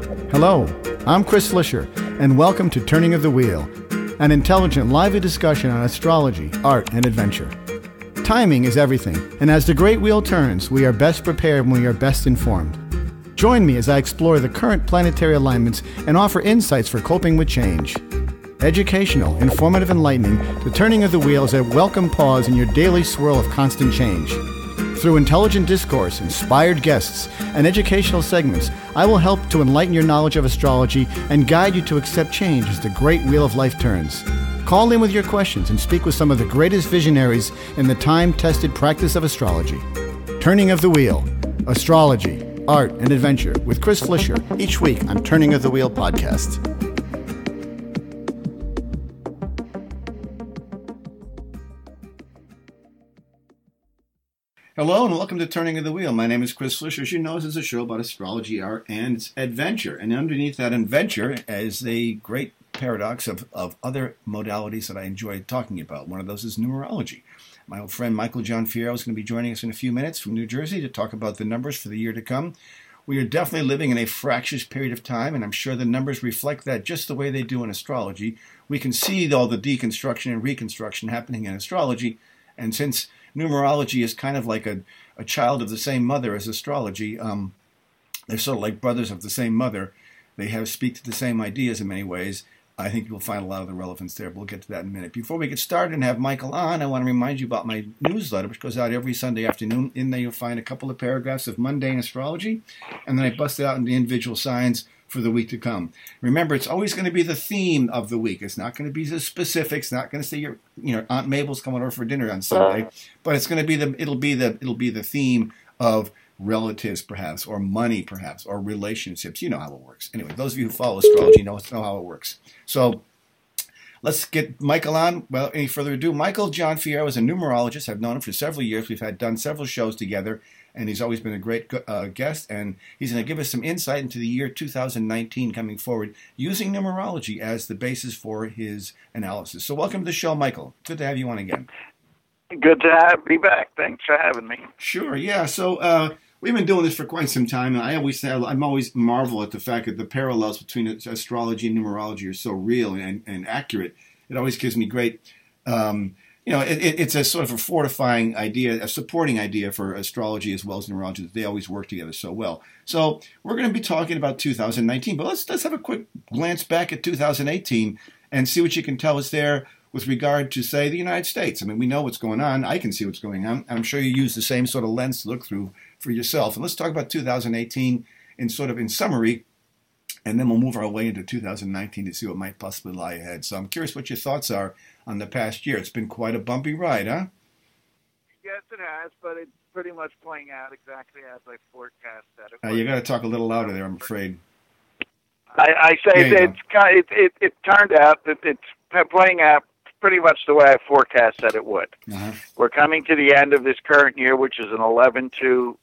Hello, I'm Chris Flisher, and welcome to Turning of the Wheel, an intelligent, lively discussion on astrology, art, and adventure. Timing is everything, and as the great wheel turns, we are best prepared when we are best informed. Join me as I explore the current planetary alignments and offer insights for coping with change. Educational, informative, enlightening, the Turning of the Wheel is a welcome pause in your daily swirl of constant change. Through intelligent discourse, inspired guests, and educational segments, I will help to enlighten your knowledge of astrology and guide you to accept change as the great wheel of life turns. Call in with your questions and speak with some of the greatest visionaries in the time-tested practice of astrology. Turning of the Wheel, Astrology, Art, and Adventure with Chris Flisher, each week on Turning of the Wheel podcast. Hello and welcome to Turning of the Wheel. My name is Chris Flisher. As you know, this is a show about astrology, art, and adventure. And underneath that adventure is a great paradox of other modalities that I enjoy talking about. One of those is numerology. My old friend Michael John Fierro is going to be joining us in a few minutes from New Jersey to talk about the numbers for the year to come. We are definitely living in a fractious period of time, and I'm sure the numbers reflect that just the way they do in astrology. We can see all the deconstruction and reconstruction happening in astrology, and since numerology is kind of like a child of the same mother as astrology. They're sort of like brothers of the same mother. They speak to the same ideas in many ways. I think you'll find a lot of the relevance there. We'll get to that in a minute. Before we get started and have Michael on, I want to remind you about my newsletter, which goes out every Sunday afternoon. In there, you'll find a couple of paragraphs of mundane astrology, and then I bust it out into individual signs for the week to come. Remember, it's always going to be the theme of the week. It's not going to be the specifics. Not going to say your Aunt Mabel's coming over for dinner on Sunday, but it's going to be it'll be the theme of relatives, perhaps, or money, perhaps, or relationships. You know how it works. Anyway, those of you who follow astrology know how it works. So let's get Michael on. Without any further ado, Michael John Fierro is a numerologist. I've known him for several years. We've done several shows together, and he's always been a great guest. And he's going to give us some insight into the year 2019 coming forward, using numerology as the basis for his analysis. So welcome to the show, Michael. Good to have you on again. Good to be back. Thanks for having me. Sure, yeah. So we've been doing this for quite some time, and I'm always marvel at the fact that the parallels between astrology and numerology are so real and accurate. It always gives me great, it's a sort of a fortifying idea, a supporting idea for astrology as well as numerology. They always work together so well. So we're going to be talking about 2019, but let's have a quick glance back at 2018 and see what you can tell us there with regard to, say, the United States. I mean, we know what's going on. I can see what's going on. I'm sure you use the same sort of lens to look through for yourself. And let's talk about 2018 in summary, and then we'll move our way into 2019 to see what might possibly lie ahead. So I'm curious what your thoughts are on the past year. It's been quite a bumpy ride, huh? Yes, it has, but it's pretty much playing out exactly as I forecast that. You got to talk a little louder there, I'm afraid. I say it turned out that it's playing out pretty much the way I forecast that it would. Uh-huh. We're coming to the end of this current year, which is an 11-2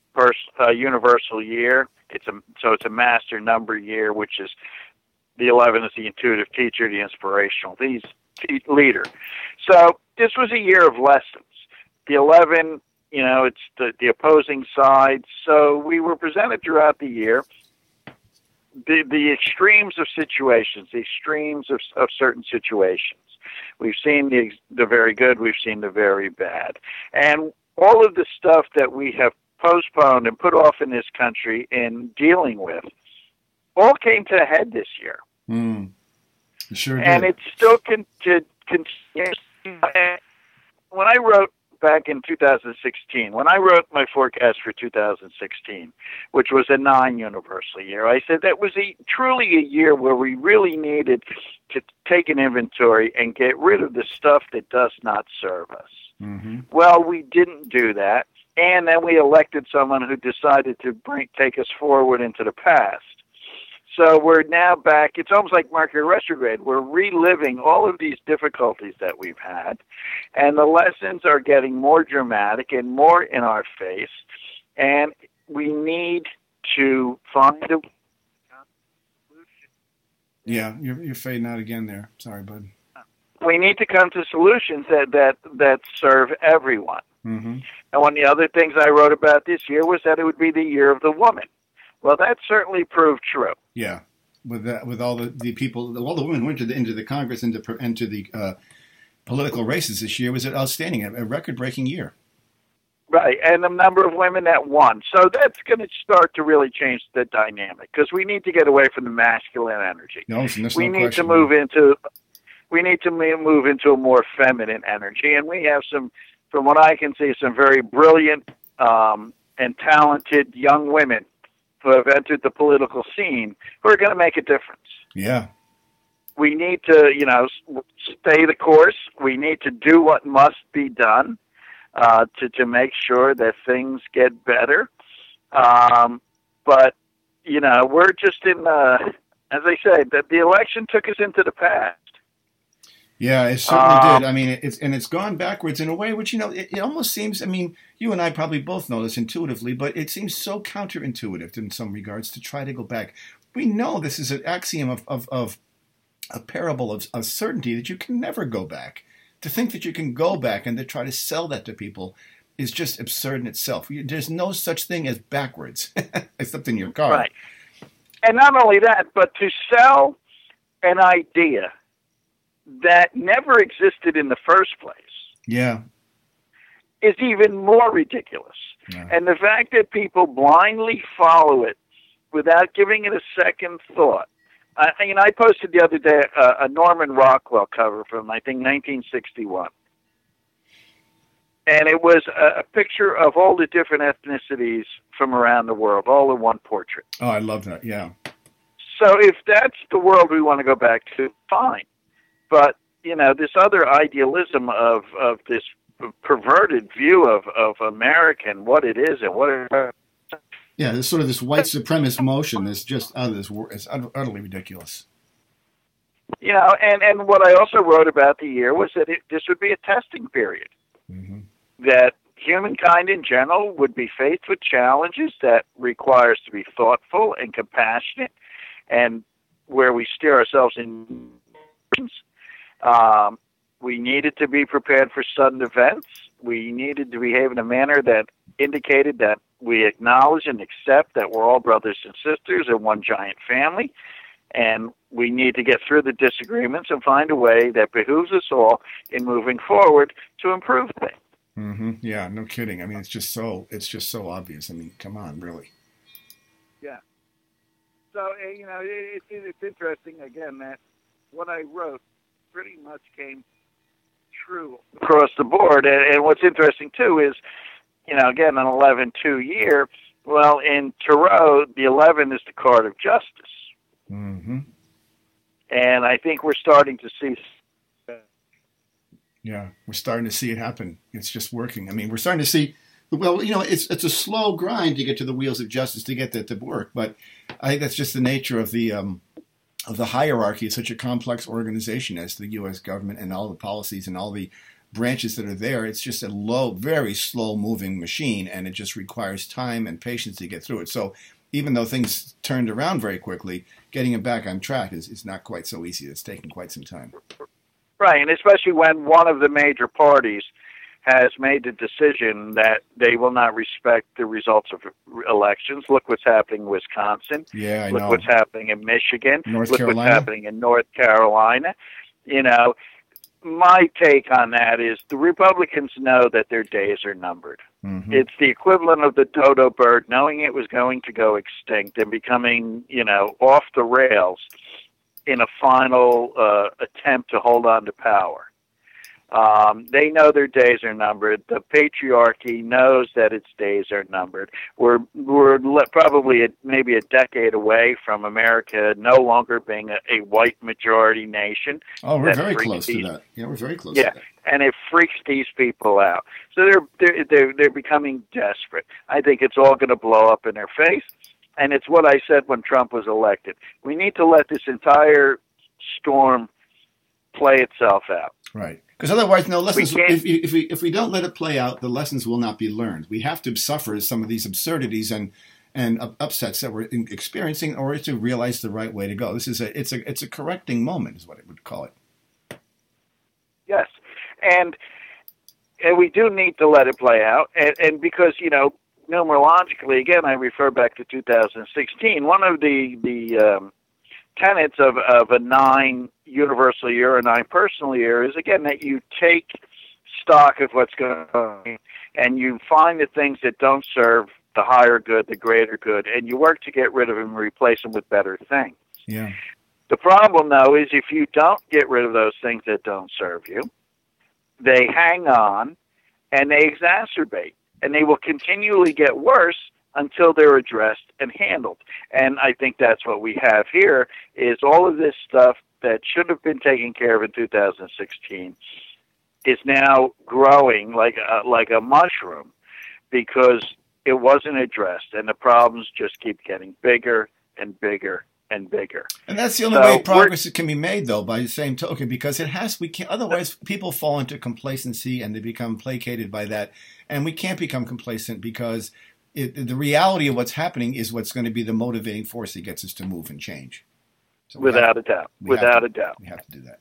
universal year. It's a master number year, which is the 11 is the intuitive teacher, the inspirational leader. So this was a year of lessons. The 11, it's the opposing side. So we were presented throughout the year the extremes of situations, the extremes of certain situations. We've seen the very good, we've seen the very bad. And all of the stuff that we have postponed and put off in this country in dealing with all came to a head this year. Sure did. And it still continues. When I wrote back in 2016, when I wrote my forecast for 2016, which was a 9 universal year, I said that was truly a year where we really needed to take an inventory and get rid of the stuff that does not serve us. Mm-hmm. Well, we didn't do that, and then we elected someone who decided to take us forward into the past. So we're now back. It's almost like Mercury retrograde. We're reliving all of these difficulties that we've had, and the lessons are getting more dramatic and more in our face, and we need to find a solution. Yeah, you're fading out again there. Sorry, bud. We need to come to solutions that serve everyone. Mm-hmm. And one of the other things I wrote about this year was that it would be the year of the woman. Well, that certainly proved true. Yeah. with all the people, all the women who went into the Congress, into the political races this year was outstanding, a record-breaking year. Right, and the number of women that won. So that's going to start to really change the dynamic, because we need to get away from the masculine energy. We need to move into a more feminine energy, and we have some, from what I can see, some very brilliant and talented young women who have entered the political scene who are going to make a difference. Yeah. We need to, stay the course. We need to do what must be done to make sure that things get better. But, we're just in, as I said, that the election took us into the past. Yeah, it certainly did. I mean, it's gone backwards in a way which, it almost seems, I mean, you and I probably both know this intuitively, but it seems so counterintuitive in some regards to try to go back. We know this is an axiom of a parable of certainty that you can never go back. To think that you can go back and to try to sell that to people is just absurd in itself. There's no such thing as backwards, except in your car. Right. And not only that, but to sell an idea that never existed in the first place. Yeah. Is even more ridiculous. Yeah. And the fact that people blindly follow it without giving it a second thought. I posted the other day a Norman Rockwell cover from, I think, 1961. And it was a picture of all the different ethnicities from around the world, all in one portrait. Oh, I love that, yeah. So if that's the world we want to go back to, fine. But, this other idealism of this perverted view of American, what it is and what it is. Yeah, there's sort of this white supremacist motion that's just out of this world. It's utterly ridiculous. And what I also wrote about the year was that this would be a testing period. Mm-hmm. That humankind in general would be faced with challenges that requires to be thoughtful and compassionate, and where we steer ourselves in. We needed to be prepared for sudden events. We needed to behave in a manner that indicated that we acknowledge and accept that we're all brothers and sisters in one giant family, and we need to get through the disagreements and find a way that behooves us all in moving forward to improve things. Mm-hmm. Yeah, no kidding. I mean, it's just so obvious. I mean, come on, really. Yeah. So, it's interesting, again, that what I wrote pretty much came true across the board. And what's interesting, too, is, again, an 11-2 year. Well, in Tarot, the 11 is the card of justice. Mm-hmm. And I think we're starting to see. Yeah, we're starting to see it happen. It's just working. I mean, we're starting to see. Well, it's a slow grind to get to the wheels of justice to get that to work. But I think that's just the nature of the hierarchy of such a complex organization as the U.S. government and all the policies and all the branches that are there. It's just a very slow-moving machine, and it just requires time and patience to get through it. So even though things turned around very quickly, getting it back on track is not quite so easy. It's taken quite some time. Right, and especially when one of the major parties has made the decision that they will not respect the results of elections. Look what's happening in Wisconsin. Yeah, I know. Look what's happening in Michigan. North Look Carolina. What's happening in North Carolina. My take on that is the Republicans know that their days are numbered. Mm-hmm. It's the equivalent of the dodo bird knowing it was going to go extinct and becoming, off the rails in a final attempt to hold on to power. They know their days are numbered. The patriarchy knows that its days are numbered. We're probably maybe a decade away from America no longer being a white majority nation. Oh, we're very close to that. Yeah, we're very close to that. And it freaks these people out. So they're becoming desperate. I think it's all going to blow up in their face. And it's what I said when Trump was elected. We need to let this entire storm play itself out. Right. Because otherwise, no lessons. If we don't let it play out, the lessons will not be learned. We have to suffer some of these absurdities and upsets that we're experiencing, in order to realize the right way to go. This is it's a correcting moment, is what I would call it. Yes, and we do need to let it play out, and because numerologically, again, I refer back to 2016. One of the tenets of a 9 universal year or 9 personal year is, again, that you take stock of what's going on and you find the things that don't serve the higher good, the greater good, and you work to get rid of them and replace them with better things. Yeah. The problem, though, is if you don't get rid of those things that don't serve you, they hang on and they exacerbate, and they will continually get worse until they're addressed and handled. And I think that's what we have here, is all of this stuff that should have been taken care of in 2016 is now growing like a mushroom because it wasn't addressed, and the problems just keep getting bigger and bigger and bigger. And that's the only way progress can be made, though, by the same token, because it has. We can't. Otherwise, people fall into complacency and they become placated by that, and we can't become complacent because the reality of what's happening is what's going to be the motivating force that gets us to move and change. So without a doubt. We have to do that.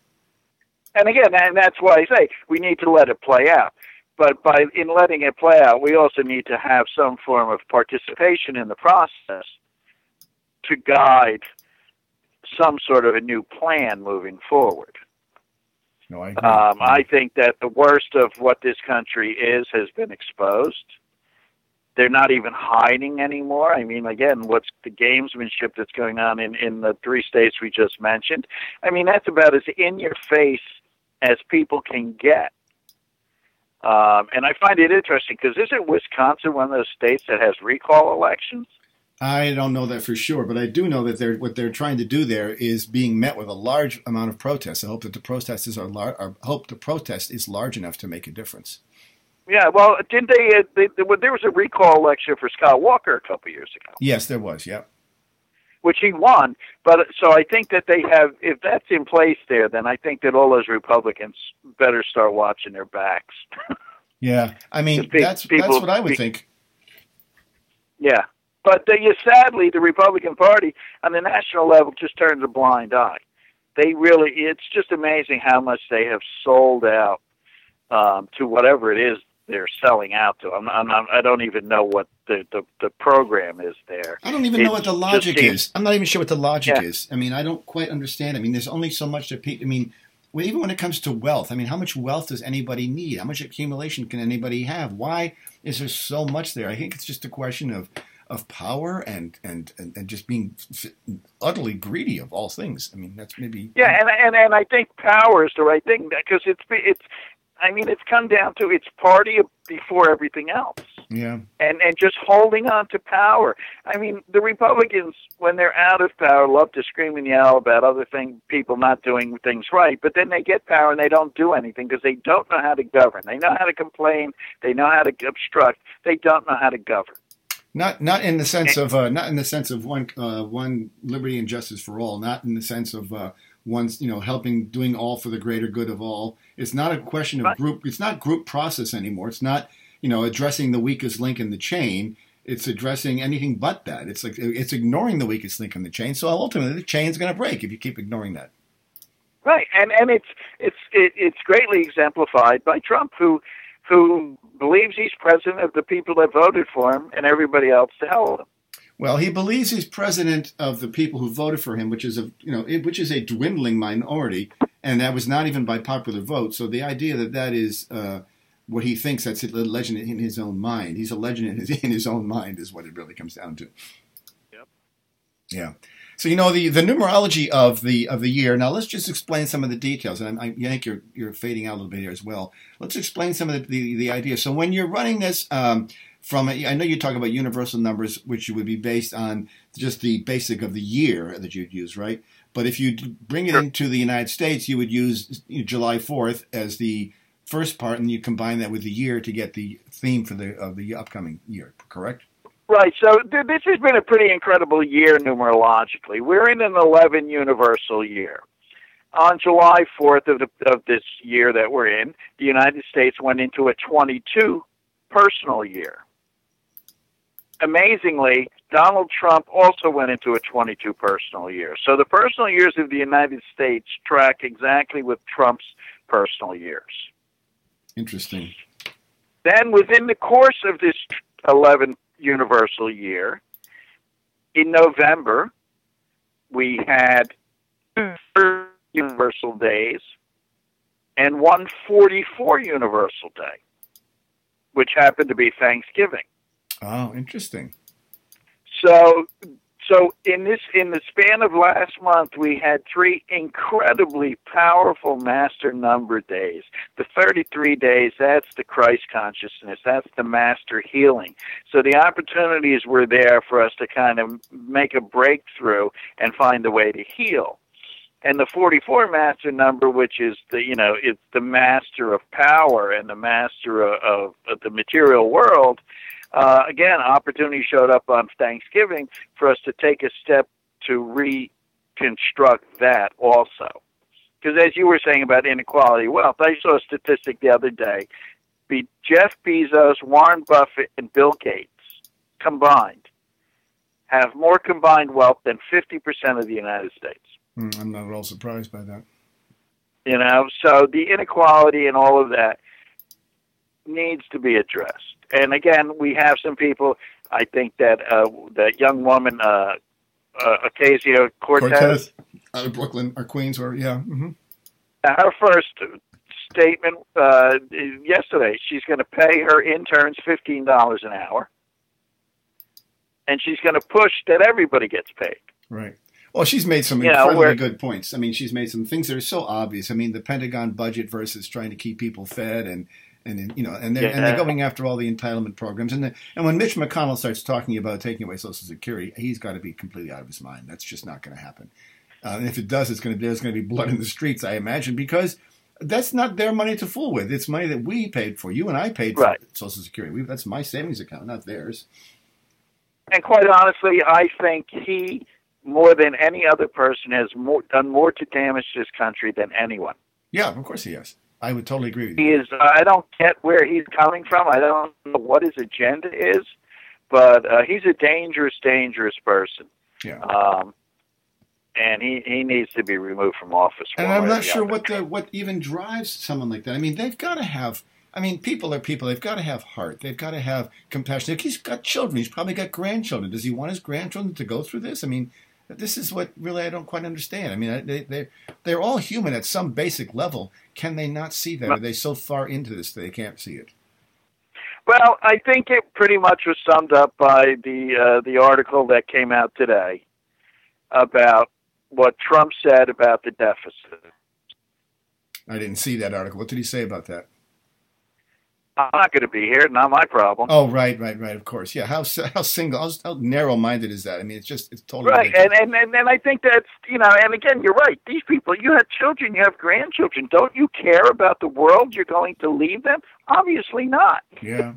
And again, and that's why I say we need to let it play out. But in letting it play out, we also need to have some form of participation in the process to guide some sort of a new plan moving forward. No, I agree. I think that the worst of what this country has been exposed. They're not even hiding anymore. I mean, again, what's the gamesmanship that's going on in the 3 states we just mentioned? I mean, that's about as in your face as people can get. And I find it interesting because isn't Wisconsin one of those states that has recall elections? I don't know that for sure, but I do know that what they're trying to do there is being met with a large amount of protests. I hope that the protest is large enough to make a difference. Yeah, well, didn't there was a recall election for Scott Walker a couple years ago. Yes, there was. Yeah. Which he won, but so I think that they have. If that's in place there, then I think that all those Republicans better start watching their backs. Yeah, I mean that's what I would think. Yeah, but sadly, the Republican Party on the national level just turns a blind eye. It's just amazing how much they have sold out to whatever it is they're selling out to. I don't even know what the program is there. I don't even know what the logic is. I'm not even sure what the logic is. I mean, I don't quite understand. I mean, there's only so much that people. I mean, even when it comes to wealth, I mean, how much wealth does anybody need? How much accumulation can anybody have? Why is there so much there? I think it's just a question of power and just being utterly greedy of all things. I mean, that's maybe and I think power is the right thing because it's. I mean, it's come down to it's party before everything else. Yeah. And just holding on to power. I mean, the Republicans, when they're out of power, love to scream and yell about other people not doing things right. But then they get power and they don't do anything because they don't know how to govern. They know how to complain. They know how to obstruct. They don't know how to govern. Not in the sense of one liberty and justice for all. Not in the sense of one's helping, doing all for the greater good of all. It's not a question of group. It's not group process anymore. It's not addressing the weakest link in the chain. It's addressing anything but that. It's like it's ignoring the weakest link in the chain. So ultimately, the chain's going to break if you keep ignoring that. Right, and it's greatly exemplified by Trump, who believes he's president of the people that voted for him, and everybody else to hell with him. Well, he believes he's president of the people who voted for him, which is a dwindling minority, and that was not even by popular vote. So the idea that is what he thinks, that's a legend in his own mind. He's a legend in his own mind is what it really comes down to. Yep. Yeah. So the numerology of the year. Now let's just explain some of the details, and I think you're fading out a little bit here as well. Let's explain some of the ideas. So when you're running this. I know you talk about universal numbers, which would be based on just the basic of the year that you'd use, right? But if you bring it into the United States, you would use July 4th as the first part, and you combine that with the year to get the theme for the upcoming year, correct? Right. So this has been a pretty incredible year numerologically. We're in an 11 universal year. On July 4th of this year that we're in, the United States went into a 22 personal year. Amazingly, Donald Trump also went into a 22 personal year. So the personal years of the United States track exactly with Trump's personal years. Interesting. Then within the course of this 11 universal year, in November, we had universal days and one 44 universal day, which happened to be Thanksgiving. Oh, interesting. So in the span of last month, we had 3 incredibly powerful master number days. The 33 days, that's the Christ consciousness. That's the master healing. So the opportunities were there for us to kind of make a breakthrough and find a way to heal. And the 44 master number, which is it's the master of power and the master of the material world. Again, opportunity showed up on Thanksgiving for us to take a step to reconstruct that also. Because as you were saying about inequality of wealth, I saw a statistic the other day. Jeff Bezos, Warren Buffett, and Bill Gates combined have more combined wealth than 50% of the United States. I'm not at all surprised by that. So the inequality and all of that needs to be addressed. And again, we have some people. I think that that young woman, Ocasio-Cortez, out of Brooklyn or Queens, or yeah. Mm-hmm. Her first statement yesterday, she's going to pay her interns $15 an hour, and she's going to push that everybody gets paid. Right. Well, she's made some incredibly good points. I mean, she's made some things that are so obvious. I mean, the Pentagon budget versus trying to keep people fed, and they're going after all the entitlement programs. And when Mitch McConnell starts talking about taking away Social Security, he's got to be completely out of his mind. That's just not going to happen. And if it does, there's going to be blood in the streets, I imagine, because that's not their money to fool with. It's money that we paid for. You and I paid for Social Security. That's my savings account, not theirs. And quite honestly, I think he, more than any other person, has done more to damage this country than anyone. Yeah, of course he has. I would totally agree with you. I don't get where he's coming from. I don't know what his agenda is, but he's a dangerous, dangerous person. Yeah. And he needs to be removed from office. And I'm not sure what even drives someone like that. I mean, they've got to have. I mean, people are people. They've got to have heart. They've got to have compassion. He's got children. He's probably got grandchildren. Does he want his grandchildren to go through this? I mean, this is what really I don't quite understand. I mean, they're all human at some basic level. Can they not see that? Are they so far into this that they can't see it? Well, I think it pretty much was summed up by the article that came out today about what Trump said about the deficit. I didn't see that article. What did he say about that? I'm not going to be here. Not my problem. Oh, right. Of course, yeah. How narrow-minded is that? I mean, it's totally right. And I think that's And again, you're right. These people, you have children, you have grandchildren. Don't you care about the world you're going to leave them? Obviously not. Yeah.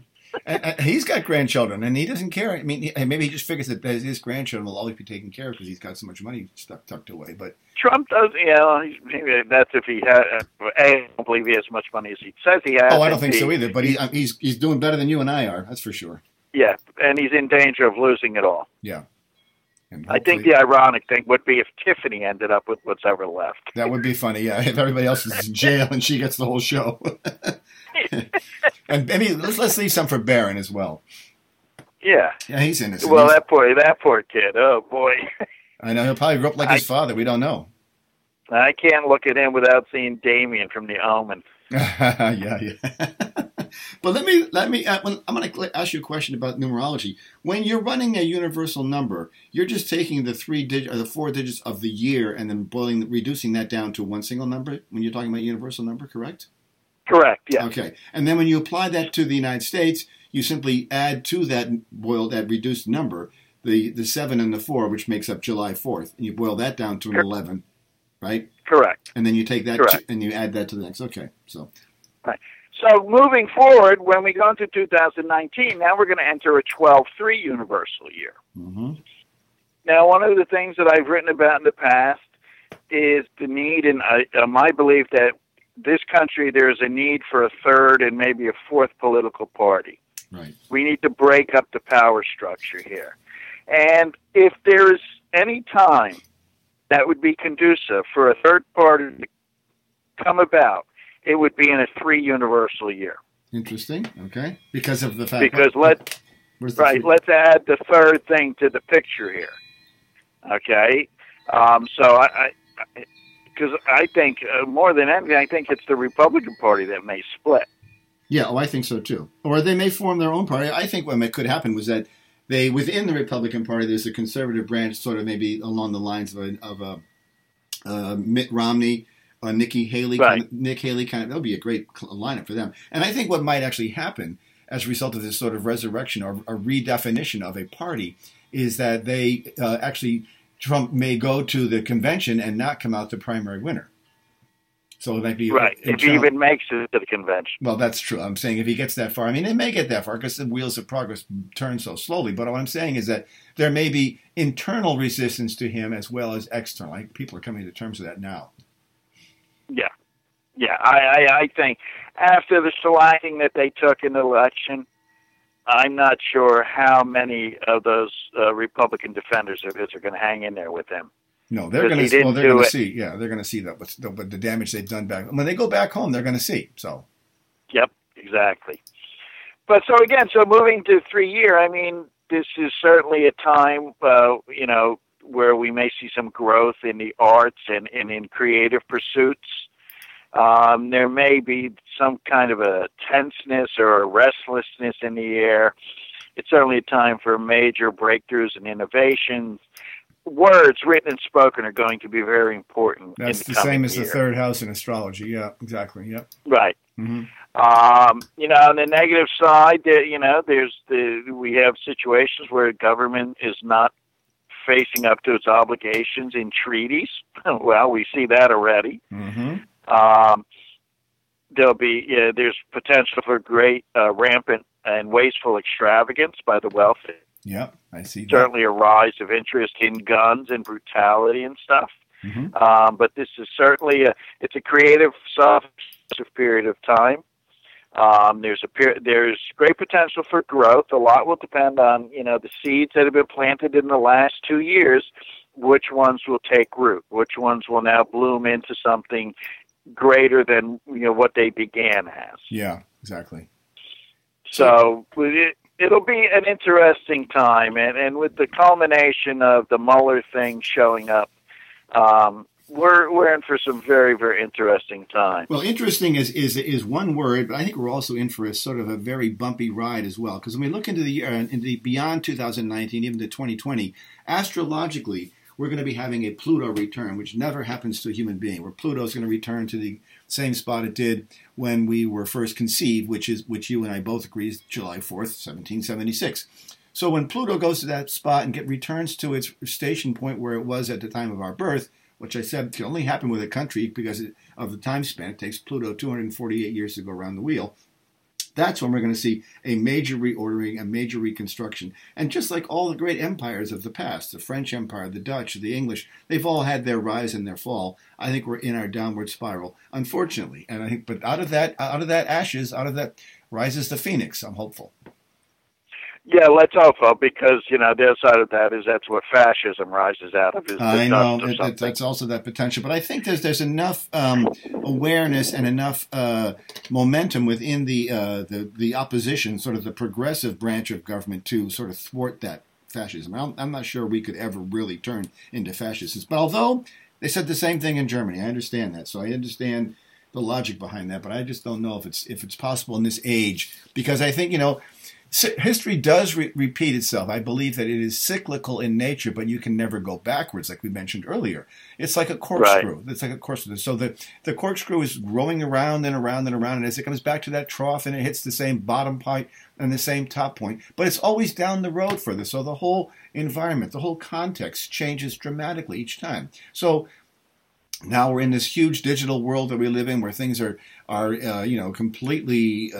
And he's got grandchildren, and he doesn't care. I mean, maybe he just figures that his grandchildren will always be taken care of because he's got so much money tucked away. But Trump does, that's if he has. I don't believe he has as much money as he says he has. Oh, I don't think so either. But he's doing better than you and I are. That's for sure. Yeah, and he's in danger of losing it all. Yeah. I think the ironic thing would be if Tiffany ended up with what's ever left. That would be funny, yeah. If everybody else is in jail and she gets the whole show. And maybe let's leave some for Barron as well. Yeah. Yeah, he's innocent. Well, that poor kid. Oh boy. I know he'll probably grow up like his father. We don't know. I can't look at him without seeing Damien from The Omen. Yeah. But let me. I'm going to ask you a question about numerology. When you're running a universal number, you're just taking the 4 digits of the year and then reducing that down to one single number. When you're talking about universal number, correct? Correct. Yeah. Okay. And then when you apply that to the United States, you simply add to that reduced number the 7 and the 4, which makes up July 4th, and you boil that down to an 11, right? Correct. And then you take that and you add that to the next. Okay. So. Right. So moving forward, when we go into 2019, now we're going to enter a 12-3 universal year. Mm-hmm. Now, one of the things that I've written about in the past is the need, and my belief that this country, there's a need for a third and maybe a fourth political party. Right. We need to break up the power structure here. And if there's any time that would be conducive for a third party to come about, it would be in a 3 universal year. Interesting. Okay. Because of the fact. Because let's add the third thing to the picture here. Okay. So because I think more than anything, I think it's the Republican Party that may split. Yeah, oh, I think so too. Or they may form their own party. I think what could happen was that within the Republican Party, there's a conservative branch, sort of maybe along the lines of Mitt Romney, Nikki Haley, right. Nick Haley, that'll be a great lineup for them. And I think what might actually happen as a result of this sort of resurrection or a redefinition of a party is that they Trump may go to the convention and not come out the primary winner. So it might be right. If he even makes it to the convention. Well, that's true. I'm saying if he gets that far, I mean, it may get that far because the wheels of progress turn so slowly. But what I'm saying is that there may be internal resistance to him as well as external. Like, people are coming to terms with that now. Yeah. Yeah. I think after the shellacking that they took in the election, I'm not sure how many of those Republican defenders of his are going to hang in there with him. No, they're going to. Well, they're going to see. Yeah, they're going to see that. But the damage they've done back when they go back home, they're going to see. So. Yep. Exactly. But so moving to 3 year, I mean, this is certainly a time, where we may see some growth in the arts and in creative pursuits. There may be some kind of a tenseness or a restlessness in the air. It's certainly a time for major breakthroughs and innovations. Words, written and spoken, are going to be very important. That's the same as the third house in astrology. Yeah, exactly. Yep. Right. Mm-hmm. On the negative side, we have situations where government is not facing up to its obligations in treaties. Well, we see that already. Mm-hmm. There's potential for great rampant and wasteful extravagance by the wealthy. Yeah, I see that. Certainly a rise of interest in guns and brutality and stuff. Mm-hmm. But this is certainly it's a creative, soft period of time. There's great potential for growth. A lot will depend on the seeds that have been planted in the last 2 years. Which ones will take root? Which ones will now bloom into something greater than what they began as? Yeah, exactly. So it'll be an interesting time, and with the culmination of the Mueller thing showing up, we're in for some very, very interesting times. Well, interesting is one word, but I think we're also in for a sort of a very bumpy ride as well. Because when we look into the beyond 2019, even to 2020, astrologically, we're going to be having a Pluto return, which never happens to a human being, where Pluto is going to return to the same spot it did when we were first conceived, which you and I both agree is July 4th, 1776. So when Pluto goes to that spot and returns to its station point where it was at the time of our birth, which I said can only happen with a country because of the time span. It takes Pluto 248 years to go around the wheel. That's when we're going to see a major reordering, a major reconstruction. And just like all the great empires of the past, the French Empire, the Dutch, the English, they've all had their rise and their fall. I think we're in our downward spiral, unfortunately. And I think, but out of that ashes, out of that rises the phoenix. I'm hopeful. Yeah, let's hope so, because, the other side of that is that's what fascism rises out of. I know, that's also that potential. But I think there's enough awareness and enough momentum within the opposition, sort of the progressive branch of government, to sort of thwart that fascism. I'm not sure we could ever really turn into fascists. But although they said the same thing in Germany, I understand that. So I understand the logic behind that, but I just don't know if it's possible in this age, because I think, history does repeat itself. I believe that it is cyclical in nature, but you can never go backwards, like we mentioned earlier. It's like a corkscrew. Right. It's like a corkscrew. So the corkscrew is rolling around and around and around, and as it comes back to that trough, and it hits the same bottom point and the same top point, but it's always down the road further. So the whole environment, the whole context changes dramatically each time. So now we're in this huge digital world that we live in, where things are completely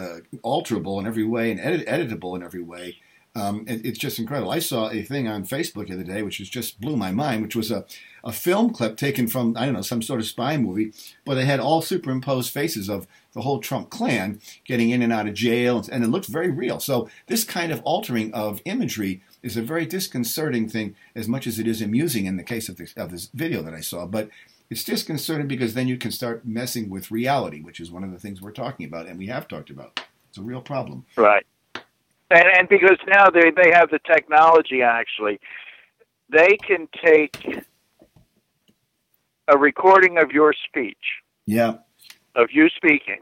alterable in every way and editable in every way. It's just incredible. I saw a thing on Facebook the other day, which just blew my mind, which was a film clip taken from, I don't know, some sort of spy movie, but they had all superimposed faces of the whole Trump clan getting in and out of jail, and it looked very real. So this kind of altering of imagery is a very disconcerting thing, as much as it is amusing in the case of this video that I saw. But it's disconcerting because then you can start messing with reality, which is one of the things we're talking about, and we have talked about. It's a real problem. Right. And because now they have the technology, actually, they can take a recording of your speech, Yeah. of you speaking,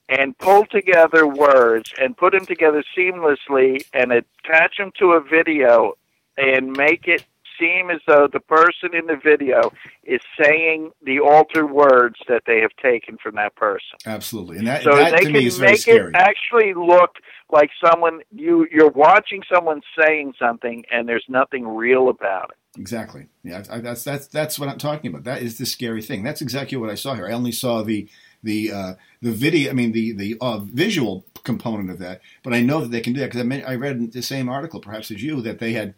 and pull together words and put them together seamlessly and attach them to a video and make it seem as though the person in the video is saying the altered words that they have taken from that person. Absolutely. And that, so that they to me can is very make scary. it actually look like someone, you're watching someone saying something and there's nothing real about it. Exactly. Yeah, that's what I'm talking about. That is the scary thing. That's exactly what I saw here. I only saw the video. I mean the visual component of that, but I know that they can do that because I read the same article, perhaps as you, that they had.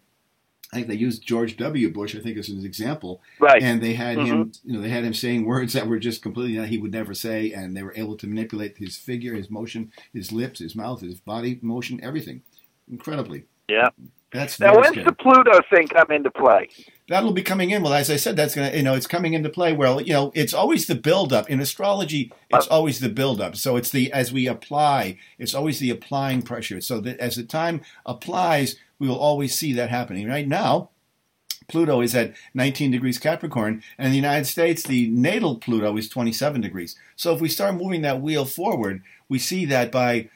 I think they used George W. Bush, I think, as an example, right? And they had him, they had him saying words that were just completely he would never say, and they were able to manipulate his figure, his motion, his lips, his mouth, his body motion, everything, incredibly. Yeah. That's now, when's scary. the Pluto thing come into play? That'll be coming in. Well, as I said, that's going to, it's coming into play. Well, it's always the buildup. In astrology, it's always the buildup. So it's as we apply, it's always the applying pressure. So that as the time applies, we will always see that happening. Right now, Pluto is at 19 degrees Capricorn, and in the United States, the natal Pluto is 27 degrees. So if we start moving that wheel forward, we see that by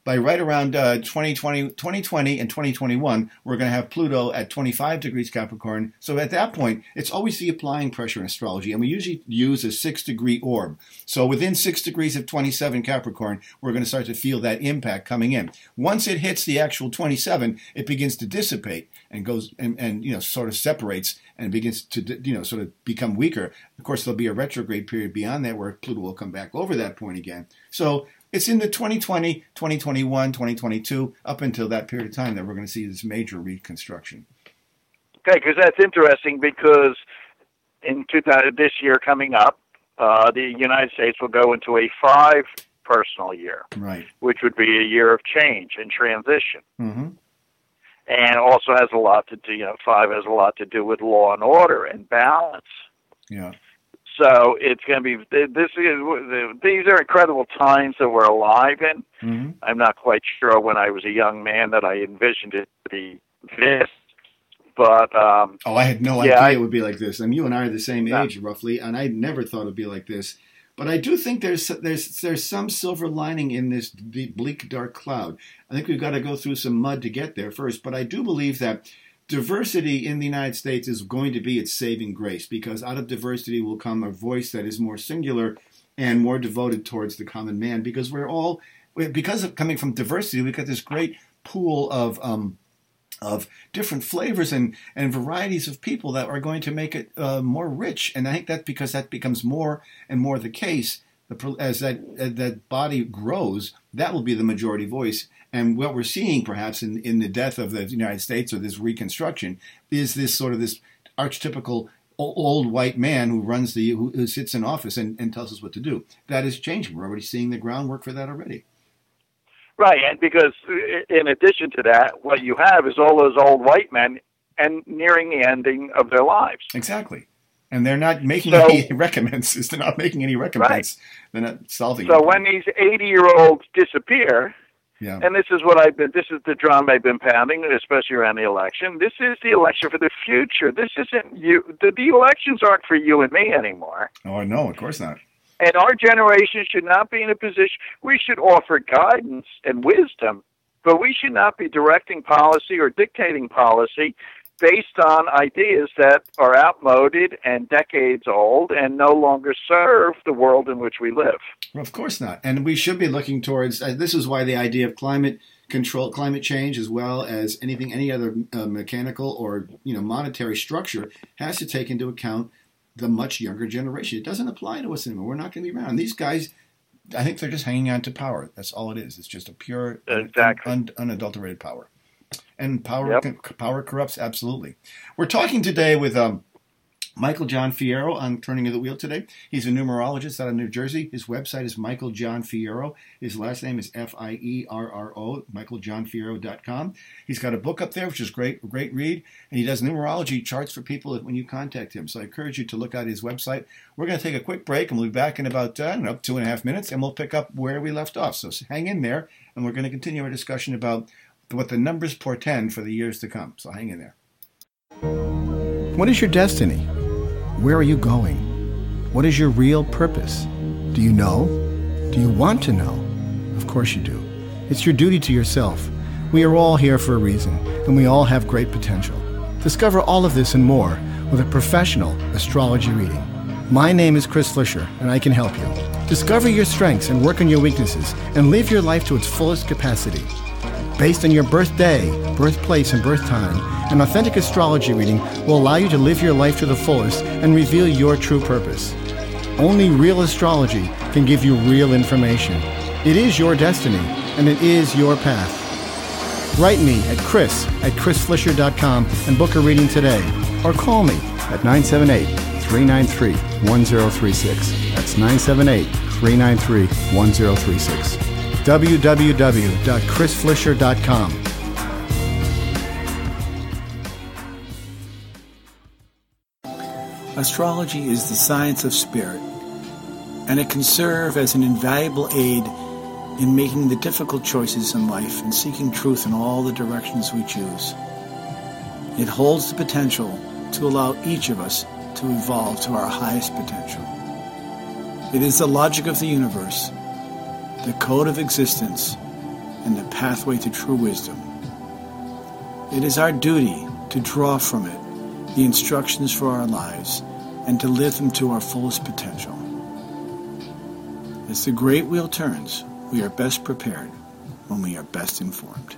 right around 2020 and 2021, we're going to have Pluto at 25 degrees Capricorn. So at that point, it's always the applying pressure in astrology, and we usually use a 6-degree orb. So within 6 degrees of 27 Capricorn, we're going to start to feel that impact coming in. Once it hits the actual 27, it begins to dissipate and goes and sort of separates and begins to sort of become weaker. Of course, there'll be a retrograde period beyond that where Pluto will come back over that point again. So it's in the 2020, 2021, 2022, up until that period of time that we're going to see this major reconstruction. Okay, because that's interesting because in this year coming up, the United States will go into a 5 personal year, right? Which would be a year of change and transition. Mm-hmm. And also has a lot to do, 5 has a lot to do with law and order and balance. Yeah. So it's going to be, these are incredible times that we're alive in. Mm-hmm. I'm not quite sure when I was a young man that I envisioned it to be this, but... I had no idea it would be like this. I mean, you and I are the same age, roughly, and I never thought it would be like this. But I do think there's some silver lining in this bleak, dark cloud. I think we've got to go through some mud to get there first, but I do believe that diversity in the United States is going to be its saving grace, because out of diversity will come a voice that is more singular and more devoted towards the common man, because because of coming from diversity, we've got this great pool of different flavors and varieties of people that are going to make it more rich. And I think that's because that becomes more and more the case. As that body grows, that will be the majority voice. And what we're seeing, perhaps, in the death of the United States, or this reconstruction, is this sort of this archetypical old white man who sits in office and tells us what to do. That is changing. We're already seeing the groundwork for that already. Right, and because in addition to that, what you have is all those old white men and nearing the ending of their lives. Exactly. And they're not making any recompenses. They're not making any recompense. Right. They're not solving it. So when these 80-year-olds disappear, yeah. And this is the drum I've been pounding, especially around the election. This is the election for the future. This isn't you. The elections aren't for you and me anymore. Oh, no, of course not. And our generation should not be in a position, we should offer guidance and wisdom, but we should not be directing policy or dictating policy based on ideas that are outmoded and decades old and no longer serve the world in which we live. Well, of course not. And we should be looking towards, this is why the idea of climate change, as well as any other mechanical or monetary structure, has to take into account the much younger generation. It doesn't apply to us anymore. We're not going to be around. These guys, I think they're just hanging on to power. That's all it is. It's just a pure, unadulterated power. And power corrupts, absolutely. We're talking today with Michael John Fierro on Turning of the Wheel today. He's a numerologist out of New Jersey. His website is Michael John Fierro. His last name is F-I-E-R-R-O, michaeljohnfierro.com. He's got a book up there, which is great read, and he does numerology charts for people when you contact him. So I encourage you to look at his website. We're going to take a quick break, and we'll be back in about 2.5 minutes, and we'll pick up where we left off. So hang in there, and we're going to continue our discussion about what the numbers portend for the years to come. So hang in there. What is your destiny? Where are you going? What is your real purpose? Do you know? Do you want to know? Of course you do. It's your duty to yourself. We are all here for a reason, and we all have great potential. Discover all of this and more with a professional astrology reading. My name is Chris Flisher, and I can help you. Discover your strengths and work on your weaknesses, and live your life to its fullest capacity. Based on your birthday, birthplace, and birth time, an authentic astrology reading will allow you to live your life to the fullest and reveal your true purpose. Only real astrology can give you real information. It is your destiny, and it is your path. Write me at chris@chrisflisher.com and book a reading today, or call me at 978-393-1036. That's 978-393-1036. www.chrisflisher.com. Astrology is the science of spirit, and it can serve as an invaluable aid in making the difficult choices in life and seeking truth in all the directions we choose. It holds the potential to allow each of us to evolve to our highest potential. It is the logic of the universe, the code of existence, and the pathway to true wisdom. It is our duty to draw from it the instructions for our lives and to live them to our fullest potential. As the great wheel turns, we are best prepared when we are best informed.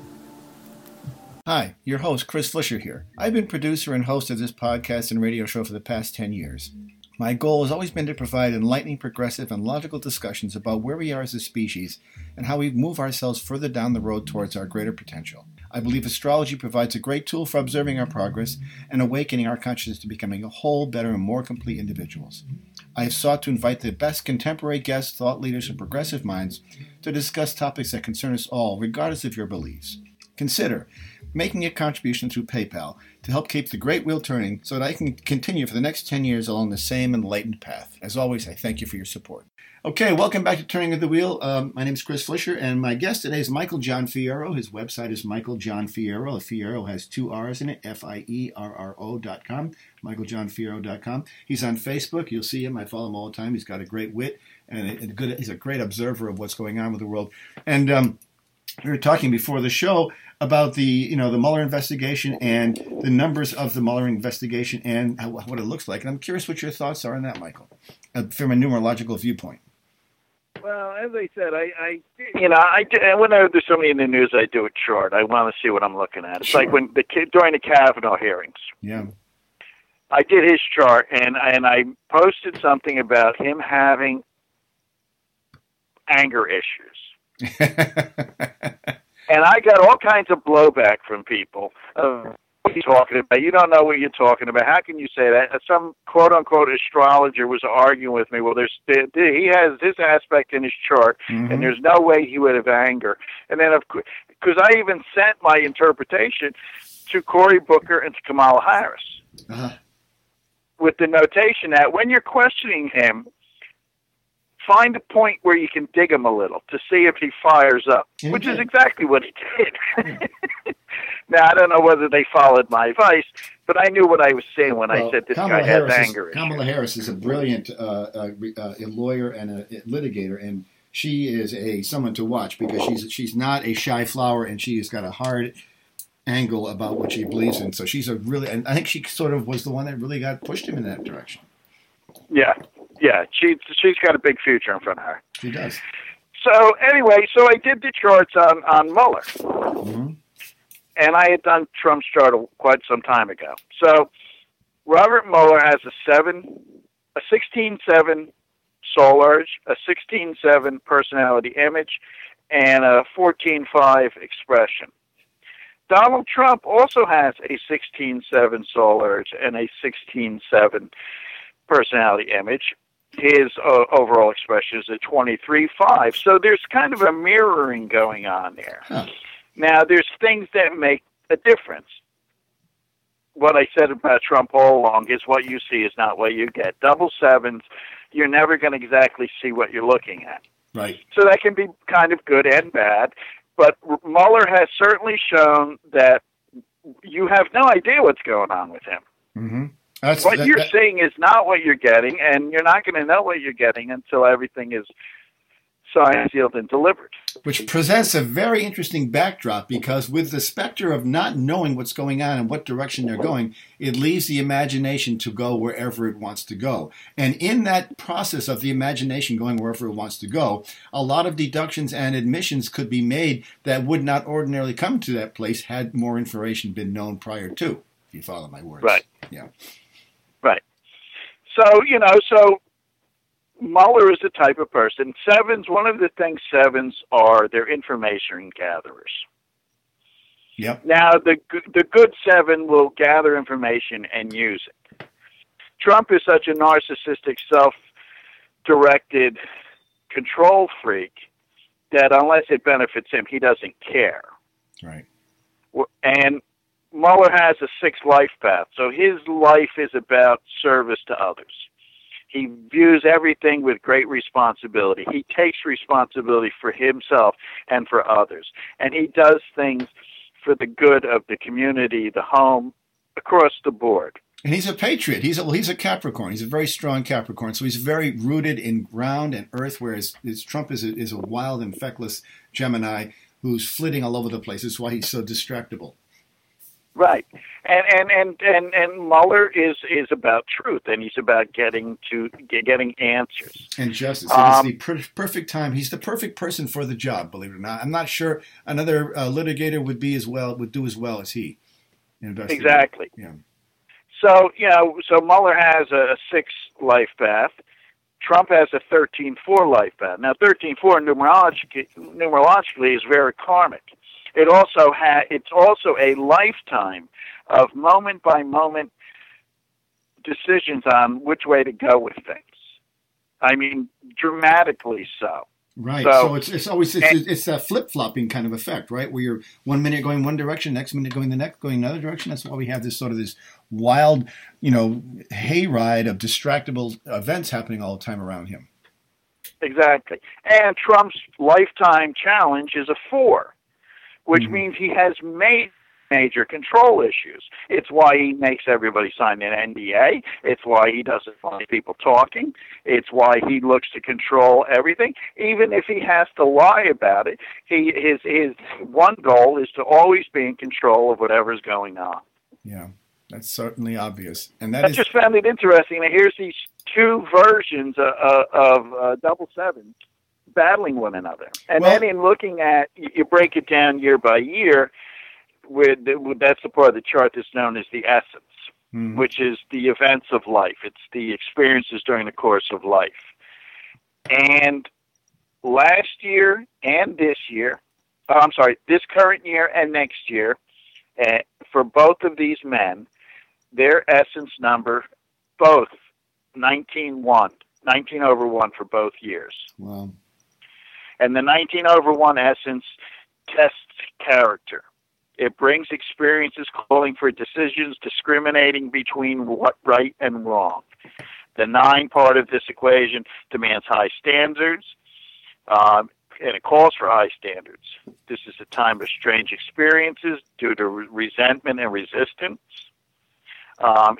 Hi, your host, Chris Flisher here. I've been producer and host of this podcast and radio show for the past 10 years. My goal has always been to provide enlightening, progressive, and logical discussions about where we are as a species and how we move ourselves further down the road towards our greater potential. I believe astrology provides a great tool for observing our progress and awakening our consciousness to becoming a whole, better, and more complete individuals. I have sought to invite the best contemporary guests, thought leaders, and progressive minds to discuss topics that concern us all, regardless of your beliefs. Consider making a contribution through PayPal to help keep the great wheel turning so that I can continue for the next 10 years along the same enlightened path. As always, I thank you for your support. Okay, welcome back to Turning of the Wheel. My name is Chris Flisher, and my guest today is Michael John Fierro. His website is Michael John Fierro. Fierro has 2 R's in it, FIERRO.com, michaeljohnfierro.com. He's on Facebook. You'll see him. I follow him all the time. He's got a great wit, and he's a great observer of what's going on with the world. And we were talking before the show about the Mueller investigation and the numbers of the Mueller investigation and what it looks like. And I'm curious what your thoughts are on that, Michael, from a numerological viewpoint. Well, as I said, whenever there's somebody in the news, I do a chart. I want to see what I'm looking at. It's like when during the Kavanaugh hearings. Yeah. I did his chart, and I posted something about him having anger issues. And I got all kinds of blowback from people. What are you talking about? You don't know what you're talking about. How can you say that? Some quote-unquote astrologer was arguing with me. Well, he has this aspect in his chart, and there's no way he would have anger. And then, because I even sent my interpretation to Cory Booker and to Kamala Harris with the notation that when you're questioning him, find a point where you can dig him a little to see if he fires up, which is exactly what he did. Now, I don't know whether they followed my advice, but I knew what I was saying when I said this guy has anger issues. Kamala Harris is a brilliant lawyer and a litigator, and she is someone to watch because she's not a shy flower, and she's got a hard angle about what she believes in. So and I think she sort of was the one that really got pushed him in that direction. Yeah, she's got a big future in front of her. She does. So anyway, I did the charts on Mueller, and I had done Trump's chart quite some time ago. So Robert Mueller has a 16-7 soul urge, a 16-7 personality image, and a 14-5 expression. Donald Trump also has a 16-7 soul urge and a 16-7 personality image. His overall expression is a 23-5. So there's kind of a mirroring going on there. Huh. Now, there's things that make a difference. What I said about Trump all along is what you see is not what you get. Double sevens, you're never going to exactly see what you're looking at. Right. So that can be kind of good and bad. But Mueller has certainly shown that you have no idea what's going on with him. What you're seeing is not what you're getting, and you're not going to know what you're getting until everything is signed, sealed, and delivered. Which presents a very interesting backdrop, because with the specter of not knowing what's going on and what direction they're going, it leaves the imagination to go wherever it wants to go. And in that process of the imagination going wherever it wants to go, a lot of deductions and admissions could be made that would not ordinarily come to that place had more information been known prior to, if you follow my words. Right. Yeah. Right. So Muller is the type of person. Sevens, one of the things sevens are, they're information gatherers. Yep. Now, the good seven will gather information and use it. Trump is such a narcissistic, self-directed control freak that unless it benefits him, he doesn't care. Right. And Muller has a 6 life path, so his life is about service to others. He views everything with great responsibility. He takes responsibility for himself and for others. And he does things for the good of the community, the home, across the board. And he's a patriot. He's a Capricorn. He's a very strong Capricorn. So he's very rooted in ground and earth, whereas Trump is a wild and feckless Gemini who's flitting all over the place. That's why he's so distractible. Right, and Muller is about truth, and he's about getting answers and justice. It is the perfect time. He's the perfect person for the job. Believe it or not, I'm not sure another litigator would do as well as he. Exactly. Yeah. So Muller has a 6 life path. Trump has a 13-4 life path. Now 13-4 numerologically is very karmic. It's also a lifetime of moment by moment decisions on which way to go with things. I mean, dramatically so. Right. So it's that flip flopping kind of effect, right? Where you're 1 minute going one direction, next minute going another direction. That's why we have this wild, hayride of distractible events happening all the time around him. Exactly. And Trump's lifetime challenge is a 4. Which means he has major control issues. It's why he makes everybody sign an NDA. It's why he doesn't want people talking. It's why he looks to control everything. Even if he has to lie about it, his one goal is to always be in control of whatever's going on. Yeah, that's certainly obvious. And I just found it interesting. Here's these 2 versions of double sevens battling one another. And then in looking at, you break it down year by year, that's the part of the chart that's known as the essence, which is the events of life. It's the experiences during the course of life. And last year and this current year and next year, for both of these men, their essence number, both 19 over 1 for both years. Wow. And the 19 over 1 essence tests character. It brings experiences calling for decisions, discriminating between what right and wrong. The 9 part of this equation demands high standards, and it calls for high standards. This is a time of strange experiences due to resentment and resistance.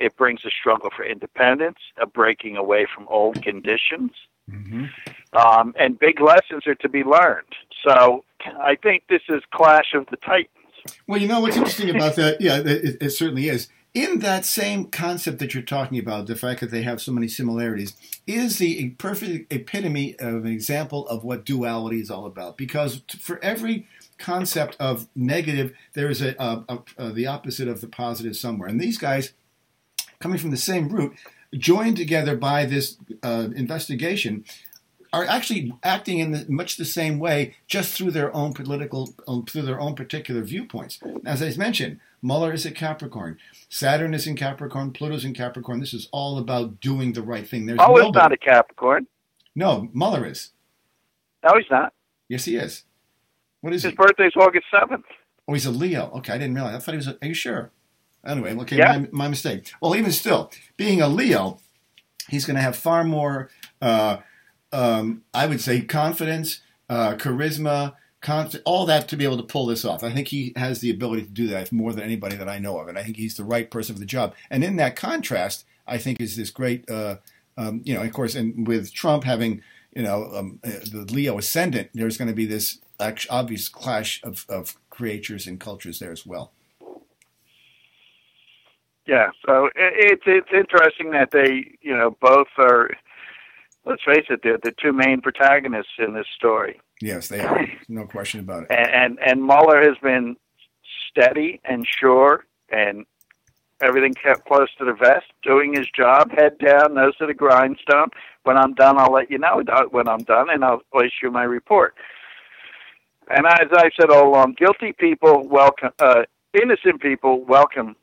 It brings a struggle for independence, a breaking away from old conditions. Mm-hmm. And big lessons are to be learned. So I think this is Clash of the Titans. Well, what's interesting about that, it certainly is. In that same concept that you're talking about, the fact that they have so many similarities, is the perfect epitome of an example of what duality is all about. Because for every concept of negative, there is the opposite of the positive somewhere. And these guys, coming from the same root, joined together by this investigation, are actually acting in much the same way, just through their own particular viewpoints. As I mentioned, Muller is a Capricorn, Saturn is in Capricorn, Pluto's in Capricorn. This is all about doing the right thing. Muller's not a Capricorn. No, Muller is. No, he's not. Yes, he is. What is his birthday's August 7th. Oh, he's a Leo. Okay, I didn't realize. I thought he was. Are you sure? Anyway, okay, yeah. my mistake. Well, even still, being a Leo, he's going to have far more, I would say, confidence, charisma, all that to be able to pull this off. I think he has the ability to do that more than anybody that I know of, and I think he's the right person for the job. And in that contrast, I think is this great, of course, and with Trump having, the Leo ascendant, there's going to be this obvious clash of creatures and cultures there as well. Yeah, so it's interesting that they, both are. Let's face it, they're the two main protagonists in this story. Yes, they are. No question about it. And Mueller has been steady and sure, and everything kept close to the vest, doing his job, head down, nose to the grindstone. When I'm done, I'll let you know when I'm done, and I'll issue my report. And as I said all along, guilty people welcome, innocent people welcome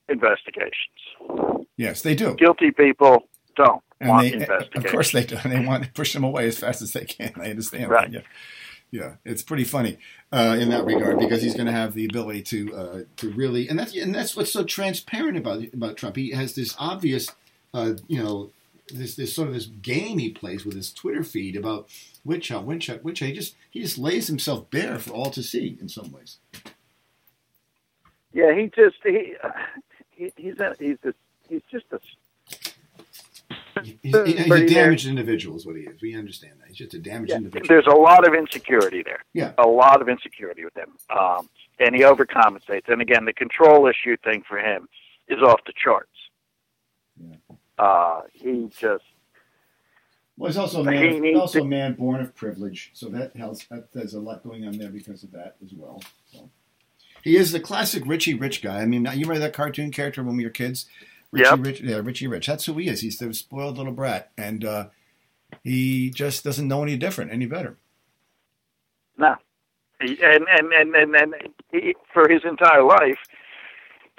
investigations. Yes, they do. Guilty people don't. And of course they do. And they want to push them away as fast as they can. I understand right. that. Yeah. It's pretty funny in that regard because he's going to have the ability to really, and that's what's so transparent about Trump. He has this obvious, this sort of this game he plays with his Twitter feed about witch hunt. He just lays himself bare for all to see in some ways. Yeah, he's just a. He's a damaged individual is what he is. We understand that. He's just a damaged individual. There's a lot of insecurity there. Yeah. A lot of insecurity with him. And he overcompensates. And again, the control issue thing for him is off the charts. Yeah. He just... Well, he's also a man born of privilege. So that helps. There's a lot going on there because of that as well. So. He is the classic Richie Rich guy. I mean, you remember that cartoon character when we were kids? Richie Rich. That's who he is. He's the spoiled little brat, and he just doesn't know any different, any better. No, and he, for his entire life,